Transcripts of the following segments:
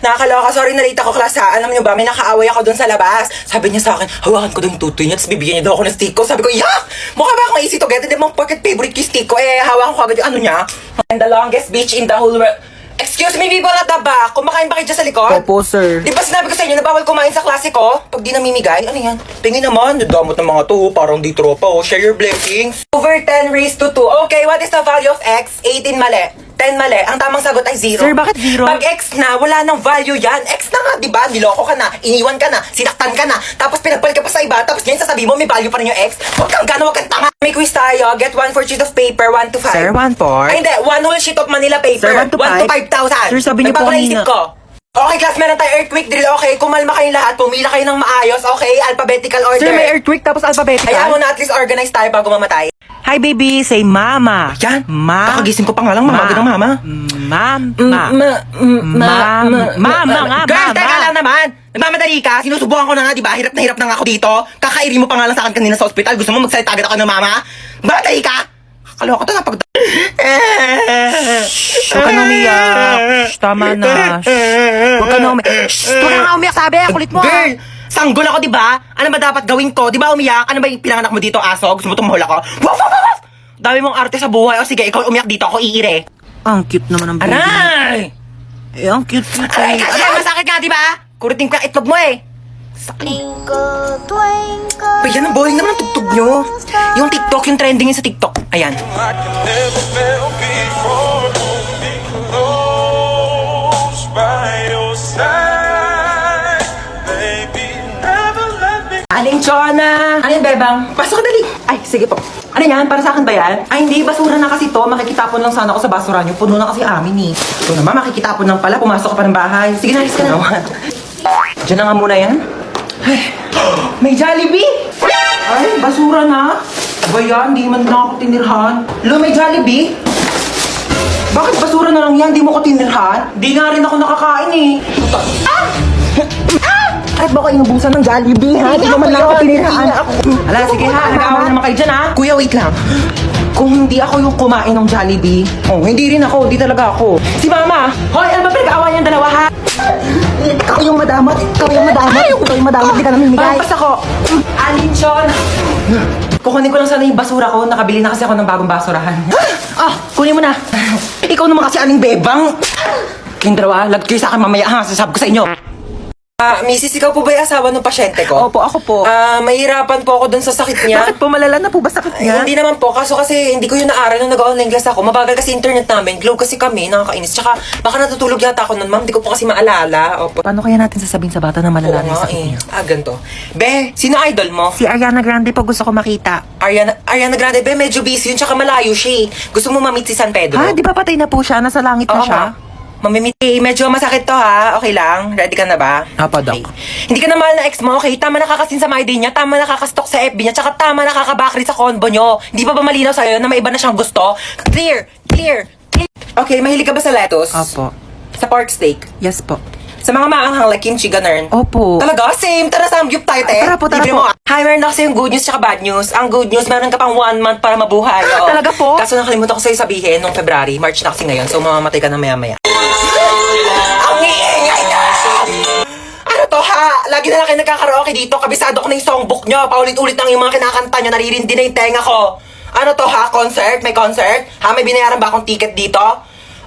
Nakakaloka. Sorry na late ako, class ha. Alam niyo ba, may nakaaway ako doon sa labas. Sabi niya sa akin, hawakan ko daw yung tutoy niya, tapos bibigyan niya daw ako ng stick ko. Sabi ko, yak! Mukha ba akong easy to get? Hindi mo pocket favorite ko yung stick ko. Eh, hawakan ko agad yung ano niya. And the longest beach in the whole world. Excuse me, people at the back. Kumakain ba kayo dyan sa likod? Opo, sir. Di ba sinabi ko sa inyo na bawal kumain sa klase ko? Pag di namimigay, ano yan? Tingin naman, damot ng mga to, parang di tropa, oh. Share your blessings. Over 10 raised to 2. Okay, what is the value of x? 18 mali. 10 mali. Ang tamang sagot ay 0. Sir, bakit 0? Pag x na, wala nang value yan. X na nga, di ba? Niloko ka na, iniwan ka na, sinaktan ka na, tapos pinagpalit ka pa sa iba, tapos ngayon sasabihin mo may value pa rin yung x. Huwag kang gana, huwag kang tanga. May quiz tayo. Get 1 for sheet of paper, 1 to 5. Sir, 1 for? Ay, hindi. 1 whole sheet of Manila paper. Sir, 1 to 5? 5,000. Sir, sabi niyo po Nagbago na isip kanina. ko. Okay, class, meron tayo earthquake drill. Okay, kumalma kayong lahat. Pumila kayo ng maayos. Okay, alphabetical order. Sir, may earthquake tapos alphabetical? Kaya mo na at least organize tayo bago mamatay. Hi, baby. Say mama. Yan. Ma. Kakagising ko pa nga lang. Mamaga ng mama. Mama nga, Girl, mama. teka lang naman. Nagmamadali ka. Sinusubukan ko na nga, di ba? Hirap na nga ako dito. Kakairi mo pa nga lang sa akin kanina sa ospital. Gusto mo magsalita agad ako ng mama? Madali ka. Kaloka to na pag... Huwag ka na umiyak. Shh, tama na. Shh. Huwag ka na umiyak. Shh, huwag ka na umiyak, sabi. Kulit mo. Girl, sanggol ako, di ba? Ano ba dapat gawin ko? Di ba umiyak? Ano ba yung pinanganak mo dito, aso? Gusto mo tumahol ako? Woof, woof, woof, woof! Dami mong arte sa buhay. O sige, ikaw umiyak dito. Ako iire. Ang cute naman ng baby. Aray! Eh, ang cute-cute. Aray, aray, masakit nga, di ba? Kuriting ko yung itlog mo eh. Twinkle, twinkle. Ba, yan ang boring naman ang tugtog nyo. Yung TikTok, yung trending yun sa TikTok. Ayan. I can never feel before. Be close by your side, baby. Never let me. Aling Chona! Ano yan, Bebang? Pasok ka dali. Ay, sige po. Ano yan? Para sa akin ba yan? Ay, hindi. Basura na kasi to. Makikitapon lang sana ako sa basura nyo. Puno na kasi amin eh. Ito naman, makikitapon lang pala. Pumasok ka pa ng bahay. Sige na, alis ka na. Diyan na nga muna yan. Ay, may Jollibee! Ay, basura na. Ba yan? Di man lang ako tinirhan. Lo, may Jollibee? Bakit basura na lang yan? Di mo ko tinirhan? Di nga rin ako nakakain eh. Ah! Ah! Kahit ba ko inubusan ng Jollibee, ha? Di naman lang ako tinirhaan. Ala, sige ha. Nag-aawa naman kayo dyan, ha? Kuya, wait lang. Kung hindi ako yung kumain ng Jollibee, hindi rin ako. Di talaga ako. Si Mama! Hoy, ano ba pinag-aawa niyang dalawa, ha? Ikaw yung madamot. Ikaw yung madamot. Ikaw yung madamot. Di ka namimigay. Basta ko. Alinson! Kukunin ko lang sana yung basura ko. Nakabili na kasi ako ng bagong basurahan. Kunin mo na. Ikaw naman kasi aling bebang. Kayong dalawa, lag kayo sa akin mamaya ha. Sasabi ko sa inyo. Mrs. Ikaw po ba yung asawa ng pasyente ko? Opo, ako po. Mahirapan po ako dun sa sakit niya. Bakit po malala na po ba sakit Ay, niya? hindi naman po. Kaso kasi hindi ko yun naaral nung nag-online class ako. Mabagal kasi internet namin. Globe kasi kami. Nakakainis. Tsaka baka natutulog yata ako nun, ma'am. Hindi ko po kasi maalala. Opo. Paano kaya natin sasabihin sa bata na malala na yung sakit niya? Ganito. Be, sino idol mo? Si Ariana Grande po gusto ko makita. Ariana Grande, be, medyo busy yun. Tsaka malayo siya eh. Gusto mo ma-meet si San Pedro? Ha? Di ba patay na po siya? Nasa langit na Oo siya? nga. Mamimit. Medyo masakit to ha. Okay lang? Ready ka na ba? Apo, Doc. Okay. Hindi ka na mahal na ex mo, okay? Tama nakakasin sa my day niya, tama nakakastok sa FB niya, tsaka tama nakakabakri sa combo nyo. Hindi pa ba malinaw sa'yo na may iba na siyang gusto? Clear! Clear! Clear! Okay, mahilig ka ba sa lettuce? Opo. Sa pork steak? Yes po. Sa mga maanghang like kimchi, ganun? Opo. Talaga? Same! Tara, samgyup tayo, te! Tara po, tara Libre po. mo, ah. Hi, meron na kasi yung good news tsaka bad news. Ang good news, meron ka pang 1 month para mabuhay. Oo. Talaga po? Kaso nakalimutan ko sa'yo sabihin nung February, March na kasi ngayon, so mamamatay ka na maya-maya. Ang iingay na! Ano to ha? Lagi na lang kayo nagkakaraoke dito. Kabisado ko na yung songbook nyo. Paulit-ulit lang yung mga kinakanta nyo. Naririndi na yung tenga ko. Ano to ha? Concert? May concert? Ha? May binayaran ba akong ticket dito?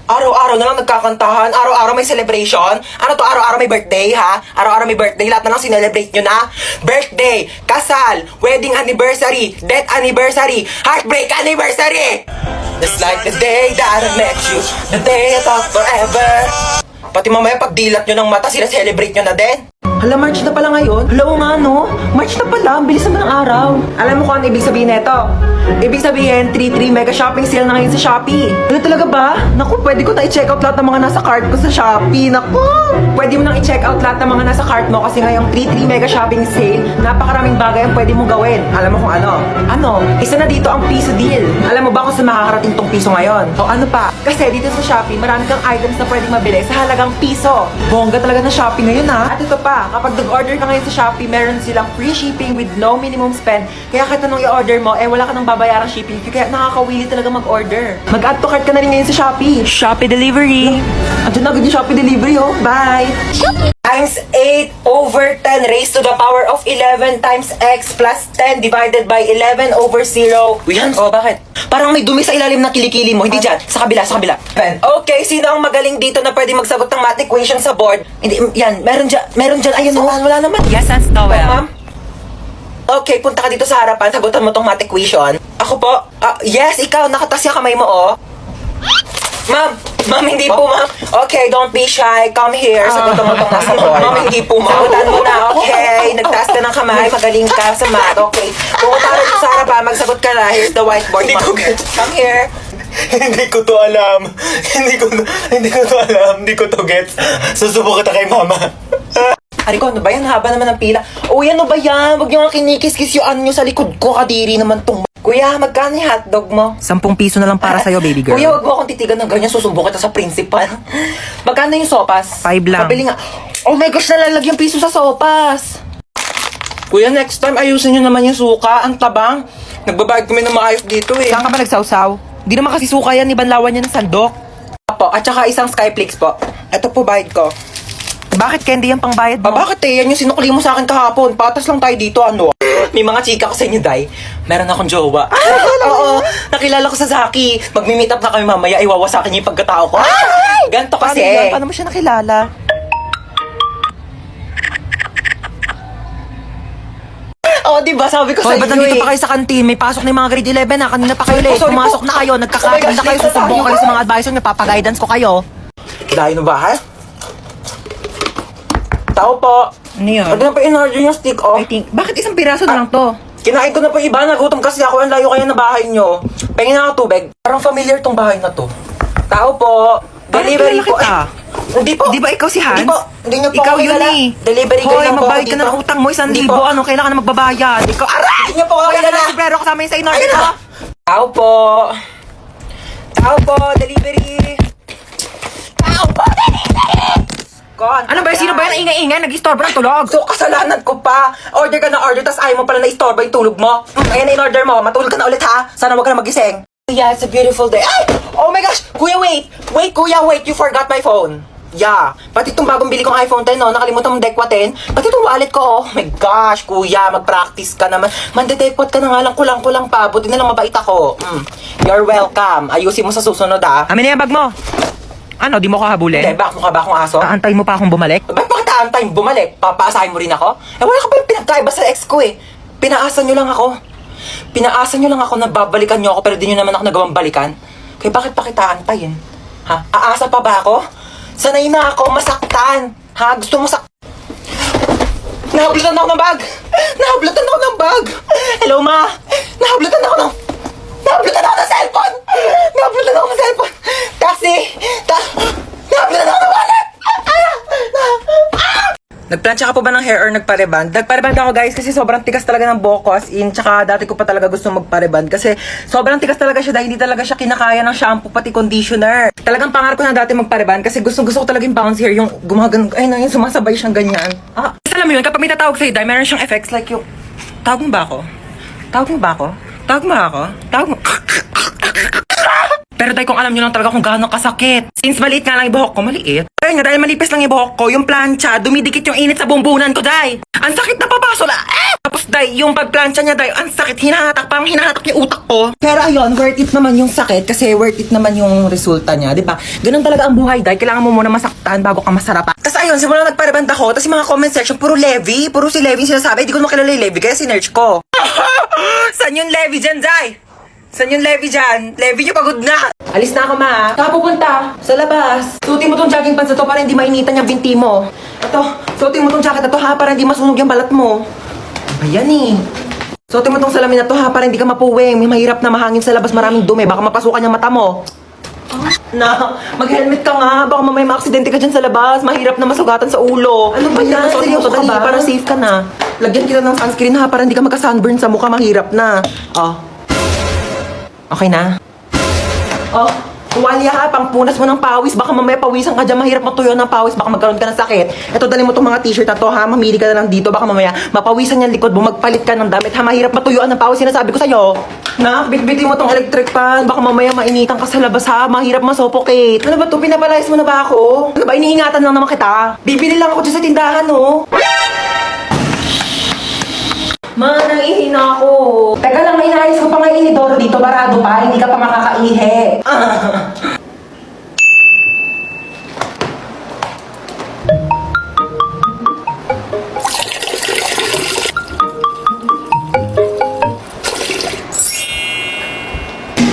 Araw-araw na lang nagkakantahan. Araw-araw may celebration. Ano to? Araw-araw may birthday ha? Araw-araw may birthday. Lahat na lang sinelebrate nyo na. Birthday, kasal, wedding anniversary, death anniversary, heartbreak anniversary! Just like the day that I met you, the day I thought forever. Pati mamaya pag dilat nyo ng mata, sila-celebrate nyo na din. Hala, March na pala ngayon? Hala, nga no? March na pala, ang bilis naman ng araw. Alam mo kung ano ibig sabihin nito? Ibig sabihin, 3-3 mega shopping sale na ngayon sa Shopee. Ano talaga ba? Naku, pwede ko na i-check out lahat ng mga nasa cart ko sa Shopee. Naku! Pwede mo nang i-check out lahat ng mga nasa cart mo kasi ngayong 3-3 mega shopping sale, napakaraming bagay ang pwede mong gawin. Alam mo kung ano? Ano? Isa na dito ang piso deal. Alam mo ba kung saan makakarating tong piso ngayon? O ano pa? Kasi dito sa Shopee, marami kang items na pwedeng mabili sa halagang piso. Bongga talaga na Shopee ngayon ha. At ito pa, kapag nag-order ka ngayon sa Shopee, meron silang free shipping with no minimum spend. Kaya kahit anong i-order mo, wala ka nang babayarang shipping fee. Kaya nakakawili talaga mag-order. Mag-add to cart ka na rin ngayon sa Shopee. Shopee Delivery. Andun na agad yung Shopee Delivery, oh. Bye! Times 8 over 10 raised to the power of 11 times x plus 10 divided by 11 over 0. Yan. Oh, bakit? Parang may dumi sa ilalim ng kilikili mo. Hindi dyan. Sa kabila, sa kabila. Okay, sino ang magaling dito na pwede magsagot ng math equation sa board? Hindi, yan. Meron dyan. Ayun, wala naman. Yes, and Oh, Stowell. ma'am? Okay, punta ka dito sa harapan. Sagutan mo tong math equation. Ako po? Yes, ikaw. Nakatas yung kamay mo, oh. Ma'am, hindi po, ma'am. Okay, don't be shy. Come here. Sagutan mo tong nasa board. Ma'am, hindi po, ma'am. Sagutan mo na, okay. Nagtaas ka ng kamay. Magaling ka sa math. Okay. Pumunta ka dito sa harapan. Magsagot ka na. Here's the whiteboard, ma'am. Come here. Hindi ko to alam. Hindi ko to alam. Hindi ko to gets. Susubukan kita kay mama. Ariko, ano ba yan? Haba naman ng pila. Uy, ano ba yan? Huwag niyo nga kinikis-kis yung ano nyo sa likod ko. Kadiri naman tong... Kuya, magkano yung hotdog mo? 10 piso na lang para sa'yo, baby girl. Kuya, wag mo akong titigan ng ganyan. Susumbong kita sa principal. Magkano yung sopas? 5 lang. Pabili nga. Oh my gosh, nalalagyan piso sa sopas. Kuya, next time ayusin nyo naman yung suka. Ang tabang. Nagbabayad kami ng maayos dito eh. Saan ka ba nagsawsaw? Di naman kasi suka yan, ibanlawan yan ng sandok. Po, at saka isang Skyflix po. Ito po bayad ko. Bakit candy yung pangbayad mo? Bakit eh? Yan yung sinukli mo sa akin kahapon. Patas lang tayo dito, ano? May mga chika ko sa inyo, Day. Meron akong jowa. Oo, nakilala ko sa Zaki. Magmi-meet up na kami mamaya, iwawasakin niya yung pagkatao ko. Ganto kasi. Paano yan? Paano mo siya nakilala? Oo, diba? Sabi ko Hoy, sa ba't inyo nandito eh. pa kayo sa kantin? May pasok na yung mga grade 11 na. Kanina pa kayo late. Sorry po. Pumasok na kayo. Nagkakaroon Oh my gosh, na kayo. late na Susumbong tayo. kayo sa mga advisor niyo. Papaguidance ko kayo. Dahil na ba, ha? Tao po. Ano yun? Ano na pa in-order yung stick, oh? I think, bakit isang piraso na lang to? Kinain ko na po yung iba. Nagutom kasi ako. Ang layo kaya na bahay nyo. Pahingin na ako tubig. Parang familiar tong bahay na to. Tao po. Delivery kilala po. kita. Hindi po. Di ba ikaw si Hans? Hindi po. Hindi niyo po Ikaw ako yun kilala. eh. Delivery girl Hoy, lang po ako magbayad ka dito. ng utang mo. 1,000. Hindi po. Ano, kailangan na magbabayad. Ikaw, aray! Hindi niyo po ako Hoy, kilala. ano, sombrero kasama yun sa in-order Ayun ko. na. Tao po. Tao po. Delivery. Tao po. Delivery. Kon. Ano ba? Sino ba yung ingay-ingay? Nag-istorbo ng tulog. So, kasalanan ko pa. Order ka na order, tas ayaw mo pala na-istorbo yung tulog mo. Ayan na in-order mo. Matulog ka na ulit, ha? Sana wag ka na magising. Yeah, it's a beautiful day. Ay! Oh my gosh! Kuya, wait! Wait, kuya, wait! You forgot my phone. Yeah. Pati itong bagong bili kong iPhone 10, no? Nakalimutan mong dekwat 10. Pati itong wallet ko, oh. My gosh, kuya, mag-practice ka naman. Mandedekwat ka na nga lang, kulang-kulang pa. Buti na lang mabait ako. You're welcome. Ayusin mo sa susunod, ah. Amin na yung bag mo. Ano, di mo ko habulin? Hindi, bakit mukha ba akong aso? Aantayin mo pa akong bumalik? Ba't bakit aantayin bumalik? Papaasahin mo rin ako? Wala ka pa yung pinagkaiba sa ex ko eh. Pinaasa nyo lang ako. Pinaasa nyo lang ako na babalikan nyo ako pero di nyo naman ako nagawang balikan. Kaya bakit pa kita antayin? Ha? Aasa pa ba ako? Sanay na ako masaktan. Ha? Gusto mo Nahablutan ako ng bag! Nahablutan ako ng bag! Hello, ma! Nahablutan ako ng cellphone! Nahablutan ako ng cellphone! Taxi! Nahablutan ako ng wallet! Nagplansya ka po ba ng hair or nagpa-reband? Nagpa-reband ako guys kasi sobrang tigas talaga ng buhok ko as in. Tsaka dati ko pa talaga gusto magpa-reband kasi sobrang tigas talaga siya dahil hindi talaga siya kinakaya ng shampoo pati conditioner. Talagang pangarap ko na dati magpa-reband kasi gusto ko talaga yung bouncy hair, yung gumagan, ay na yung sumasabay siyang ganyan. Alam mo yun, kapag may tatawag sa'yo, dahil meron siyang effects like yung... Tawag mo ba ako? Tawag mo ba ako? Tawag mo ako? Tawag mo... Pero dahil kung alam nyo lang talaga kung gaano kasakit. Since maliit nga lang yung buhok ko, maliit. Pero nga, dahil malipis lang yung buhok ko, yung plancha, dumidikit yung init sa bumbunan ko, day. Ang sakit na papasola. Tapos, day, yung pagplancha niya, day, ang sakit, parang hinahatak yung utak ko. Pero ayun, worth it naman yung sakit kasi worth it naman yung resulta niya, di ba? Ganun talaga ang buhay, day. Kailangan mo muna masaktan bago ka masarapan. Tapos ayun, simula nagpareband ako, tapos yung mga comment section, puro Levi. Puro si Levi yung sinasabi. Hindi ko naman kilala yung Levi, kaya sinerch ko. Saan yung Levi dyan, day? Saan yung Levi dyan? Levi yung pagod na. Alis na ako, ma. Saka pupunta? Sa labas. Suotin mo tong jogging pants na to para hindi mainitan yung binti mo. Ito, suotin mo tong jacket na to ha para hindi masunog yung balat mo. Ayan eh. Suotin mo tong salamin na to ha para hindi ka mapuwing. May mahirap na mahangin sa labas, maraming dumi. Baka mapasukan yung mata mo. Na, mag-helmet ka nga. Baka mamaya ma-aksidente ka dyan sa labas. Mahirap na masugatan sa ulo. Ano ba yan? Seryoso ka ba? Para safe ka na. Lagyan kita ng sunscreen ha para hindi ka magka-sunburn sa mukha. Mahirap na. Oh. Okay na? Oh, Tuwalya ka, pang punas mo ng pawis. Baka mamaya pawisan ka dyan, mahirap matuyo ng pawis. Baka magkaroon ka ng sakit. Ito, dali mo itong mga t-shirt na to, ha? Mamili ka na lang dito. Baka mamaya mapawisan yung likod mo, magpalit ka ng damit, ha? Mahirap matuyuan ng pawis, sinasabi ko sa'yo. Nak, bitbitin mo tong electric fan. Baka mamaya mainitan ka sa labas, ha? Mahirap masuffocate. Ano ba to? Pinapalayas mo na ba ako? Ano ba? Iniingatan lang naman kita. Bibili lang ako dyan sa tindahan, no? Ma, naihi na ako. Teka lang, inaayos ko pa nga yung inidoro dito. Barado pa, hindi ka pa makakaihi.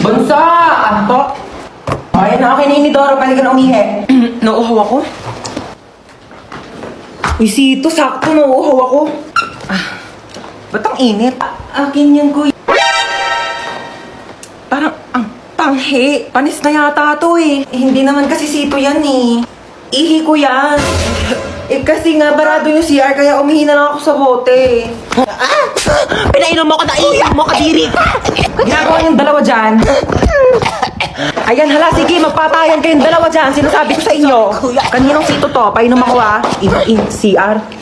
Bunso! Anto? Ay, na okay na yung inidoro. Pwede ka na umihi. Nauuhaw ako. Uy, Sito, sakto. Nauuhaw ako. Ba't ang init? Akin yan, kuya. Parang ang tanghi. Panis na yata to eh. Hindi naman kasi Sito yan eh. Ihi ko yan. Kasi nga barado yung CR kaya umihi na lang ako sa bote. Pinainom mo ko na ihi mo, kadiri. Ginagawa yung dalawa dyan. Ayan, hala, sige, magpatayan kayong dalawa dyan. Sinasabi ko sa inyo. Kaninong Sito to? Painom ako ah. In CR.